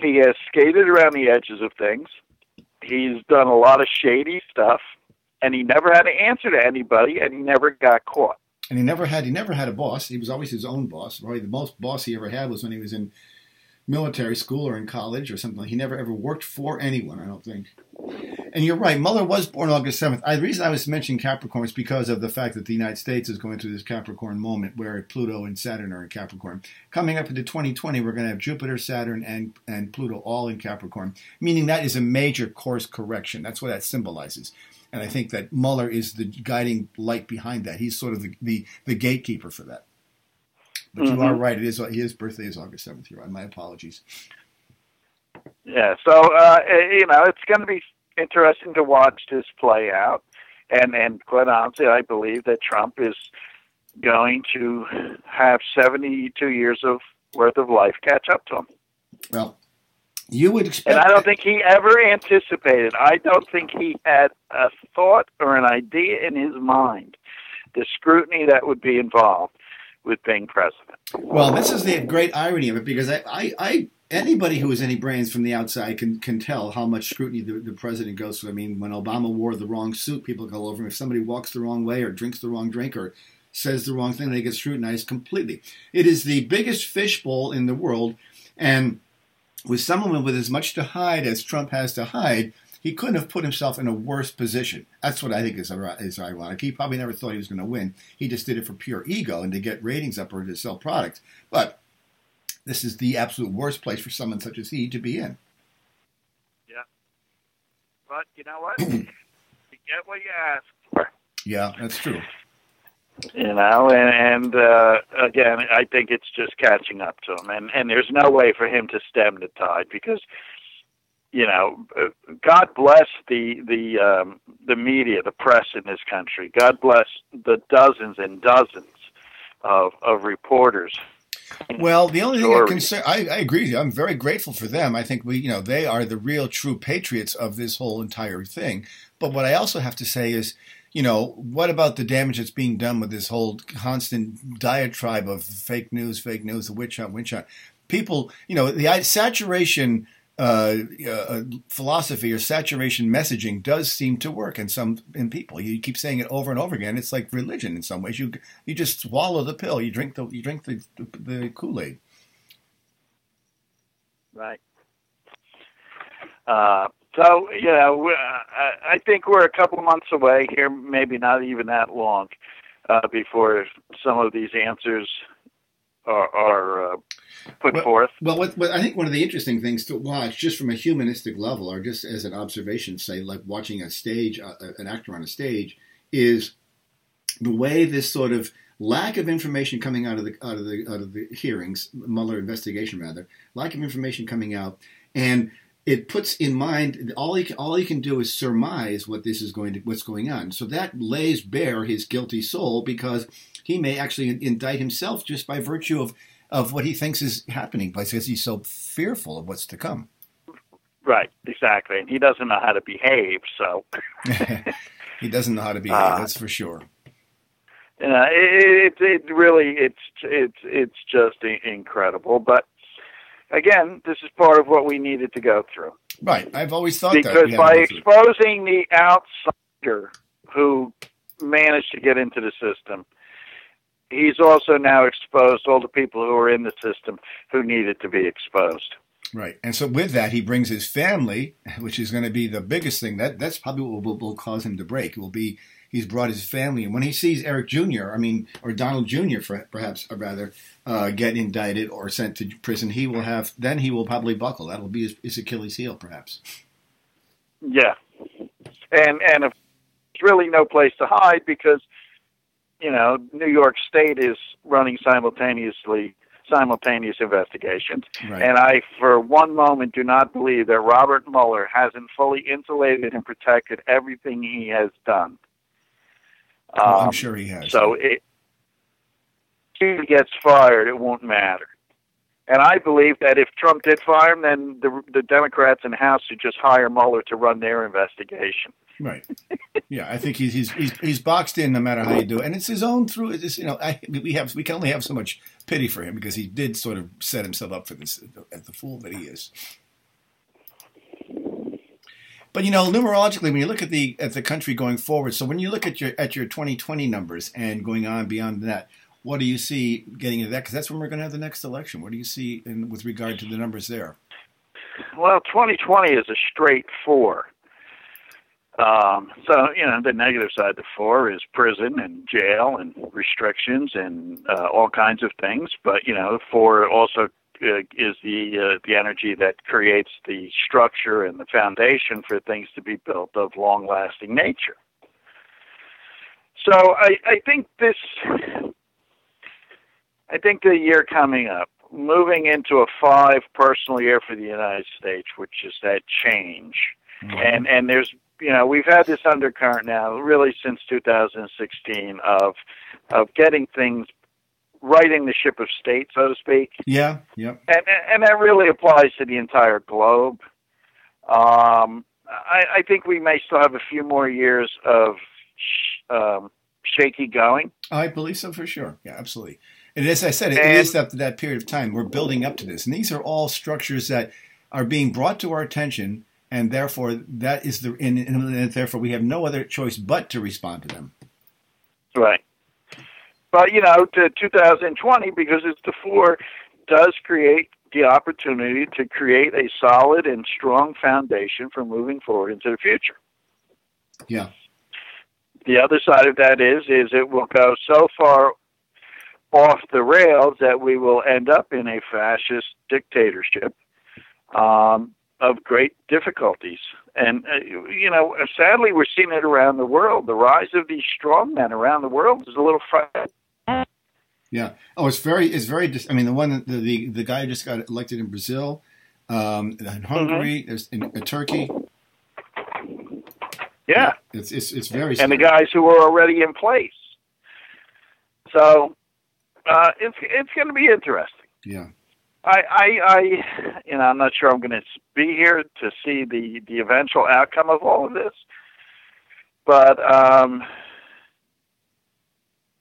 he has skated around the edges of things. He's done a lot of shady stuff, and he never had to answer to anybody, and he never got caught. And he never had a boss. He was always his own boss. Probably the most boss he ever had was when he was in military school or in college or something. He never ever worked for anyone, I don't think. And you're right, Mueller was born August 7th. The reason I was mentioning Capricorn is because of the fact that the United States is going through this Capricorn moment where Pluto and Saturn are in Capricorn. Coming up into 2020, we're going to have Jupiter, Saturn, and Pluto all in Capricorn, meaning that is a major course correction. That's what that symbolizes. And I think that Mueller is the guiding light behind that. He's sort of the gatekeeper for that. But you are right. His birthday is August 7th. You're right. My apologies. Yeah. So, it's going to be interesting to watch this play out. And quite honestly, I believe that Trump is going to have 72 years worth of life catch up to him. Well, you would expect. And I don't think he ever anticipated. I don't think he had a thought or an idea in his mind the scrutiny that would be involved with being president. Well, this is the great irony of it, because I anybody who has any brains from the outside can tell how much scrutiny the president goes through. I mean, when Obama wore the wrong suit, people go over him. If somebody walks the wrong way or drinks the wrong drink or says the wrong thing, they get scrutinized completely. It is the biggest fishbowl in the world, and with someone with as much to hide as Trump has to hide, he couldn't have put himself in a worse position. That's what I think is ironic. He probably never thought he was going to win. He just did it for pure ego and to get ratings up or to sell products. But this is the absolute worst place for someone such as he to be in. Yeah. But you know what? You get what you ask for. Yeah, that's true. And again, I think it's just catching up to him. And there's no way for him to stem the tide because, God bless the media, the press in this country. God bless the dozens and dozens of reporters. Well, the only thing I agree with you. I'm very grateful for them. I think they are the real true patriots of this whole entire thing. But what I also have to say is, what about the damage that's being done with this whole constant diatribe of fake news, the witch hunt. People, the saturation philosophy or saturation messaging does seem to work in people. You keep saying it over and over again. It's like religion in some ways. You just swallow the pill. You drink the Kool-Aid. Right. I think we're a couple of months away here, maybe not even that long, before some of these answers are put forth. Well, what I think one of the interesting things to watch, just from a humanistic level, or just as an observation, say like watching a stage, an actor on a stage, is the way this sort of lack of information coming out of the hearings, Mueller investigation rather, lack of information coming out, and it puts in mind all he can do is surmise what's going on. So that lays bare his guilty soul, because he may actually indict himself just by virtue of what he thinks is happening, because he's so fearful of what's to come. Right, exactly. And he doesn't know how to behave, so. He doesn't know how to behave, that's for sure. It's just incredible. But again, this is part of what we needed to go through. Right. I've always thought because that. Because by exposing the outsider who managed to get into the system, he's also now exposed all the people who are in the system who needed to be exposed. Right. And so with that, he brings his family, which is going to be the biggest thing. That's probably what will cause him to break. It will be he's brought his family. And when he sees Eric Jr., or Donald Jr., get indicted or sent to prison, he will probably buckle. That'll be his Achilles heel, perhaps. Yeah. And there's really no place to hide because, New York State is running simultaneous investigations. Right. And I, for one moment, do not believe that Robert Mueller hasn't fully insulated and protected everything he has done. I'm sure he has. So if he gets fired, it won't matter. And I believe that if Trump did fire him, then the Democrats in the House should just hire Mueller to run their investigation. Right. Yeah, I think he's boxed in no matter how you do it, and it's his own through. It's, we can only have so much pity for him because he did sort of set himself up for this as the fool that he is. But numerologically, when you look at the country going forward, so when you look at your 2020 numbers and going on beyond that, what do you see getting into that? Because that's when we're going to have the next election. What do you see with regard to the numbers there? Well, 2020 is a straight 4. So, the negative side to 4 is prison and jail and restrictions and all kinds of things. But, 4 also is the energy that creates the structure and the foundation for things to be built of long-lasting nature. So I think the year coming up, moving into a 5 personal year for the United States, which is that change. Mm-hmm. And there's, we've had this undercurrent now really since 2016 of getting things, righting the ship of state, so to speak. Yeah, yeah. And that really applies to the entire globe. I think we may still have a few more years of shaky going. I believe so for sure. Yeah, absolutely. And as I said, it is up to that period of time. We're building up to this. And these are all structures that are being brought to our attention, and therefore that is and therefore we have no other choice but to respond to them. Right. But, to 2020, because it's the 4, does create the opportunity to create a solid and strong foundation for moving forward into the future. Yeah. The other side of that is it will go so far off the rails that we will end up in a fascist dictatorship of great difficulties. And, sadly, we're seeing it around the world. The rise of these strongmen around the world is a little frightening. Yeah. Oh, it's very. The one, the guy who just got elected in Brazil, in Hungary, there's in Turkey. Yeah. It's very. And the guys who are already in place. So, it's going to be interesting. Yeah. I'm not sure I'm going to be here to see the eventual outcome of all of this, but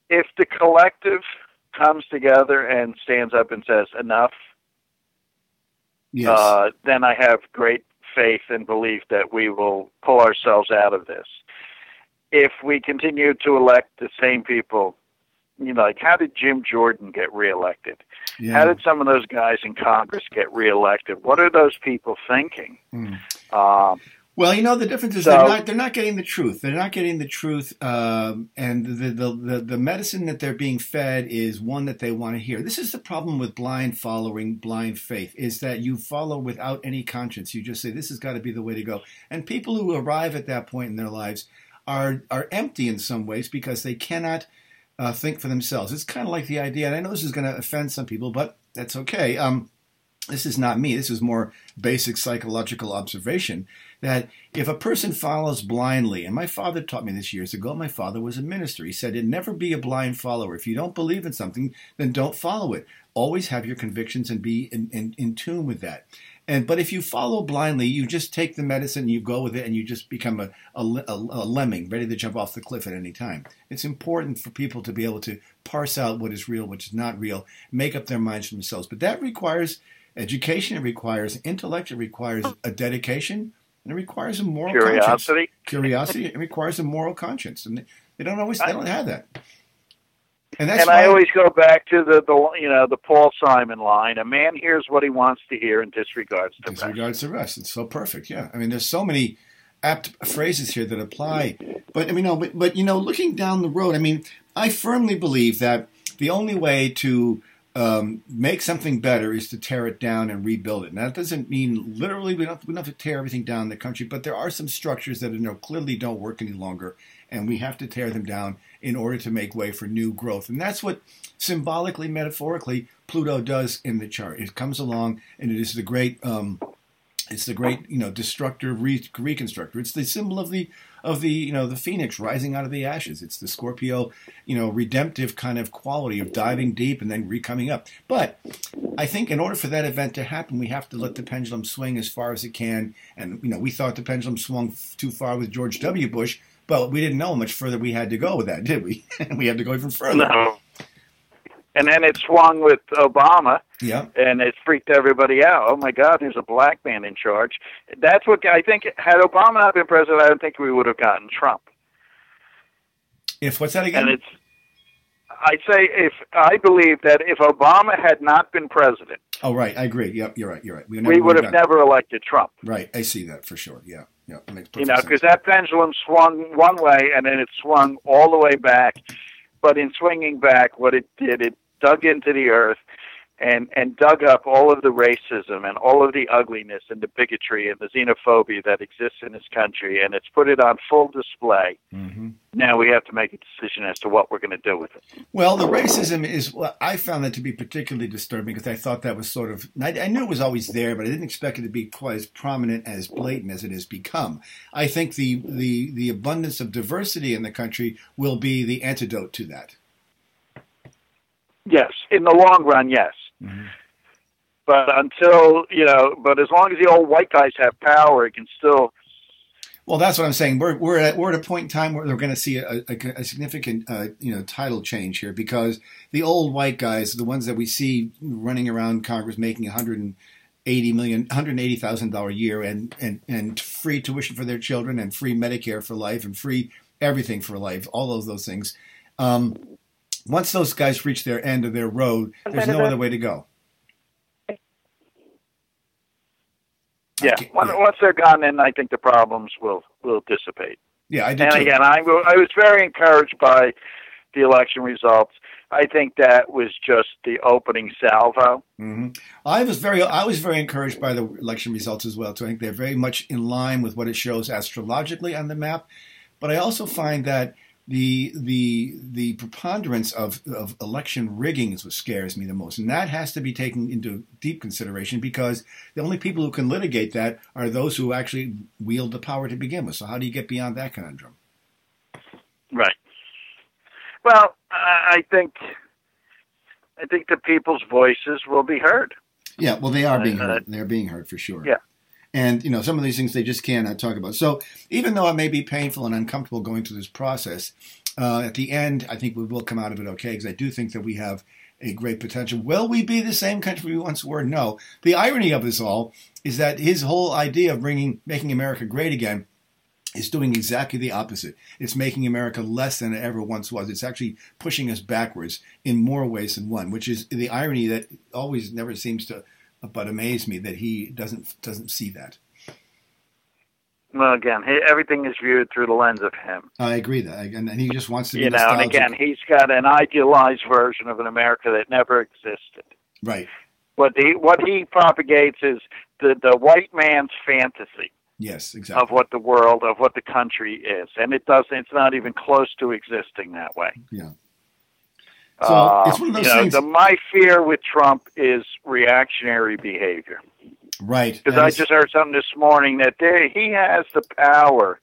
if the collective comes together and stands up and says enough, yes. Then I have great faith and belief that we will pull ourselves out of this. If we continue to elect the same people, how did Jim Jordan get reelected? Yeah. How did some of those guys in Congress get reelected? What are those people thinking? Well, Well, the difference is they're not getting the truth. They're not getting the truth, and the medicine that they're being fed is one that they want to hear. This is the problem with blind following, blind faith, is that you follow without any conscience. You just say, this has got to be the way to go. And people who arrive at that point in their lives are empty in some ways because they cannot think for themselves. It's kind of like the idea, and I know this is going to offend some people, but that's okay. This is not me. This is more basic psychological observation, that if a person follows blindly, and my father taught me this years ago, my father was a minister. He said, never be a blind follower. If you don't believe in something, then don't follow it. Always have your convictions and be in tune with that. But if you follow blindly, you just take the medicine, you go with it, and you just become a lemming, ready to jump off the cliff at any time. It's important for people to be able to parse out what is real, what is not real, make up their minds for themselves. But that requires education, it requires intellect, it requires a dedication, and it requires a moral conscience. Curiosity. It requires a moral conscience, and they don't have that. And I always go back to the Paul Simon line: a man hears what he wants to hear and disregards the rest. It's so perfect. Yeah, I mean, there's so many apt phrases here that apply. But looking down the road, I mean, I firmly believe that the only way to make something better is to tear it down and rebuild it. Now, that doesn't mean literally we don't have to tear everything down in the country, but there are some structures that clearly don't work any longer, and we have to tear them down in order to make way for new growth. And that's what symbolically, metaphorically, Pluto does in the chart. It comes along, and it is the great destructor, reconstructor. It's the symbol of the phoenix rising out of the ashes. It's the Scorpio, redemptive kind of quality of diving deep and then coming up. But I think in order for that event to happen, we have to let the pendulum swing as far as it can. And we thought the pendulum swung too far with George W. Bush, but we didn't know how much further we had to go with that, did we? We had to go even further. No. And then it swung with Obama, and it freaked everybody out. Oh, my God, there's a black man in charge. That's what I think. Had Obama not been president, I don't think we would have gotten Trump. What's that again? And I believe that if Obama had not been president. Oh, right. I agree. Yep, you're right. We would have never elected Trump. Right. I see that for sure. Yeah. It makes perfect sense. Because that pendulum swung one way and then it swung all the way back. But in swinging back, what it did, it dug into the earth and dug up all of the racism and all of the ugliness and the bigotry and the xenophobia that exists in this country, and it's put it on full display. Mm-hmm. Now we have to make a decision as to what we're going to do with it. Well, the racism is, I found that to be particularly disturbing because I thought that was sort of, I knew it was always there, but I didn't expect it to be quite as prominent, as blatant as it has become. I think the abundance of diversity in the country will be the antidote to that. Yes, in the long run, yes. Mm-hmm. But but as long as the old white guys have power, it can still. Well, that's what I'm saying. We're at a point in time where we're going to see a significant title change here, because the old white guys, the ones that we see running around Congress making $180,000 a year and free tuition for their children and free Medicare for life and free everything for life, all of those things. Once those guys reach their end of their road, there's no other way to go. Yeah, once they're gone, then I think the problems will dissipate. Yeah, I do too. And again, I was very encouraged by the election results. I think that was just the opening salvo. Mm-hmm. I was very encouraged by the election results as well, too. I think they're very much in line with what it shows astrologically on the map. But I also find that the preponderance of election rigging is what scares me the most. And that has to be taken into deep consideration, because the only people who can litigate that are those who actually wield the power to begin with. So how do you get beyond that conundrum? Right. Well, I think the people's voices will be heard. Yeah, well, they are being heard. They're being heard for sure. Yeah. And, some of these things they just cannot talk about. So even though it may be painful and uncomfortable going through this process, at the end, I think we will come out of it okay, because I do think that we have a great potential. Will we be the same country we once were? No. The irony of this all is that his whole idea of making America great again is doing exactly the opposite. It's making America less than it ever once was. It's actually pushing us backwards in more ways than one, which is the irony that always never seems to but amaze me that he doesn't see that. Well, again, everything is viewed through the lens of him. I agree that, and he just wants to be And nostalgic. again, he's got an idealized version of an America that never existed. Right. What he propagates is the white man's fantasy. Yes, exactly. Of what the world, of what the country is, and it's not even close to existing that way. Yeah. So it's one of those things. My fear with Trump is reactionary behavior. Right. Because I just heard something this morning that he has the power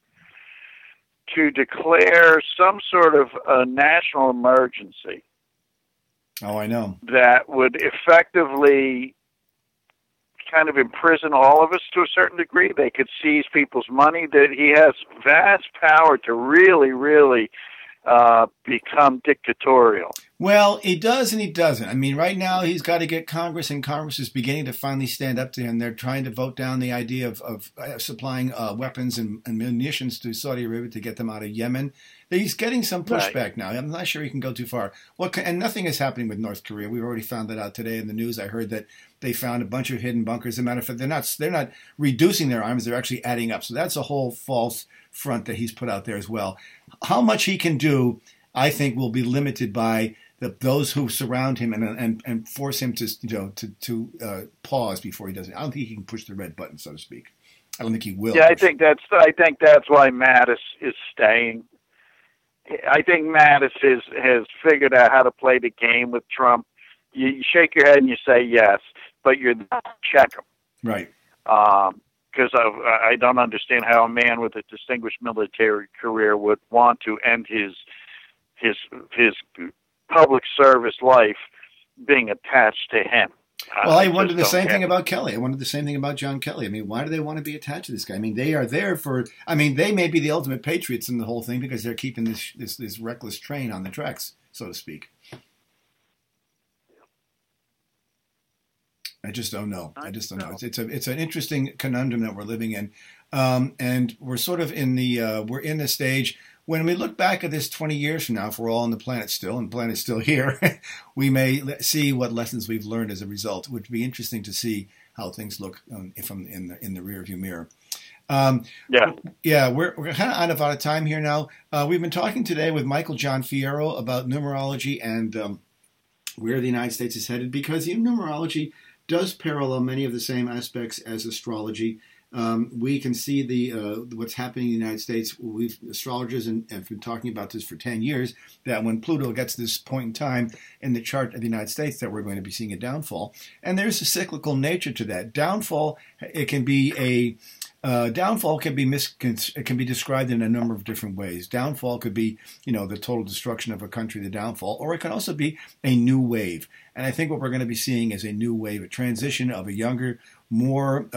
to declare some sort of a national emergency. Oh, I know. That would effectively kind of imprison all of us to a certain degree. They could seize people's money. That he has vast power to really, really become dictatorial. Well, he does and he doesn't. I mean, right now he's got to get Congress, and Congress is beginning to finally stand up to him. They're trying to vote down the idea of supplying weapons and munitions to Saudi Arabia to get them out of Yemen. He's getting some pushback Right. now. I'm not sure he can go too far. And nothing is happening with North Korea. We've already found that out today in the news. I heard that they found a bunch of hidden bunkers. As a matter of fact, they're not reducing their arms. They're actually adding up. So that's a whole false front that he's put out there as well. How much he can do, I think, will be limited by those who surround him and force him to pause before he does it. I don't think he can push the red button, so to speak. I don't think he will. Yeah, I think that's why Mattis is staying. I think Mattis has figured out how to play the game with Trump. You shake your head and you say yes, but you're not check him. Right. Because I don't understand how a man with a distinguished military career would want to end his public service life being attached to him. Well, I wondered the same thing about Kelly. I wondered the same thing about John Kelly. I mean, why do they want to be attached to this guy? I mean, they are there they may be the ultimate patriots in the whole thing because they're keeping this reckless train on the tracks, so to speak. I just don't know. It's an interesting conundrum that we're living in, and we're sort of in the stage. When we look back at this 20 years from now, if we're all on the planet still, and the planet's still here, we may see what lessons we've learned as a result. It would be interesting to see how things look in the rearview mirror. We're kind of out of time here now. We've been talking today with Michael John Fierro about numerology and where the United States is headed, because numerology does parallel many of the same aspects as astrology. We can see what's happening in the United States. Astrologers have been talking about this for 10 years, that when Pluto gets to this point in time in the chart of the United States, that we're going to be seeing a downfall. And there's a cyclical nature to that. Downfall, it can be downfall can be described in a number of different ways. Downfall could be, the total destruction of a country, the downfall, or it can also be a new wave. And I think what we're going to be seeing is a new wave, a transition of a younger, more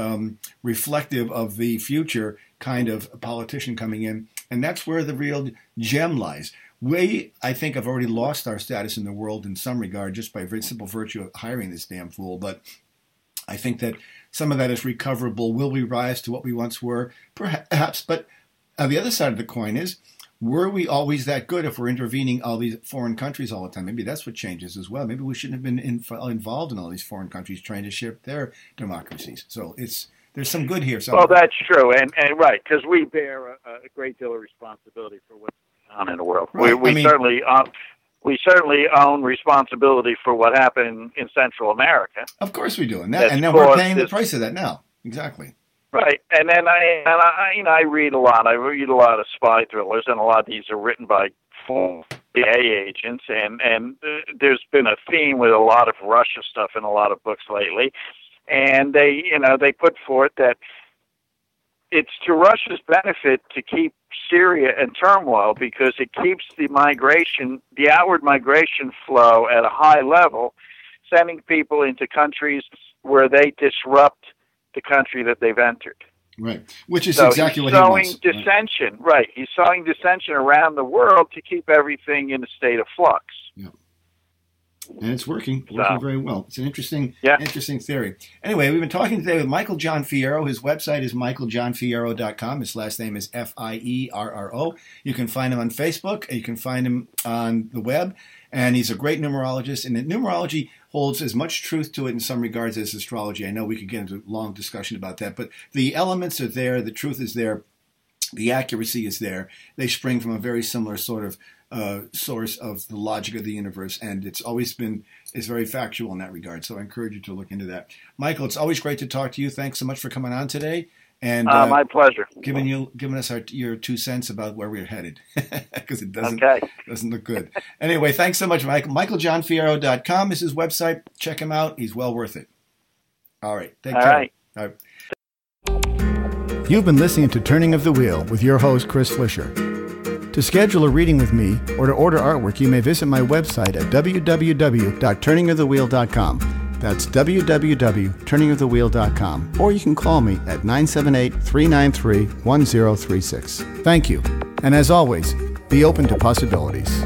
reflective of the future kind of politician coming in. And that's where the real gem lies. We, I think, have already lost our status in the world in some regard just by very simple virtue of hiring this damn fool. But I think that some of that is recoverable. Will we rise to what we once were? Perhaps. But the other side of the coin is, were we always that good if we're intervening all these foreign countries all the time? Maybe that's what changes as well. Maybe we shouldn't have been involved in all these foreign countries trying to shape their democracies. So there's some good here. Well, that's true, and right, because we bear a great deal of responsibility for what's going on in the world. Right. We certainly own responsibility for what happened in Central America. Of course we do, and then we're paying the price of that now. Exactly. Right, and then I read a lot. I read a lot of spy thrillers, and a lot of these are written by former CIA agents. And there's been a theme with a lot of Russia stuff in a lot of books lately. And they put forth that it's to Russia's benefit to keep Syria in turmoil because it keeps the outward migration flow at a high level, sending people into countries where they disrupt the country that they've entered. Right, which is exactly what he wants. He's sowing dissension, right. He's sowing dissension around the world to keep everything in a state of flux. Yeah. And it's working very well. It's an interesting theory. Anyway, we've been talking today with Michael John Fierro. His website is michaeljohnfierro.com. His last name is Fierro. You can find him on Facebook. You can find him on the web. And he's a great numerologist. And numerology holds as much truth to it in some regards as astrology. I know we could get into a long discussion about that. But the elements are there. The truth is there. the accuracy is there. They spring from a very similar sort of source of the logic of the universe, and it's very factual in that regard. So I encourage you to look into that. Michael, it's always great to talk to you. Thanks so much for coming on today. And my pleasure. Giving us your 2 cents about where we're headed, because it doesn't look good. Anyway, thanks so much, Michael. MichaelJohnFierro.com is his website. Check him out. He's well worth it. All right. Take care. All right. You've been listening to Turning of the Wheel with your host, Chris Flisher. To schedule a reading with me or to order artwork, you may visit my website at www.turningofthewheel.com. That's www.turningofthewheel.com. Or you can call me at 978-393-1036. Thank you. And as always, be open to possibilities.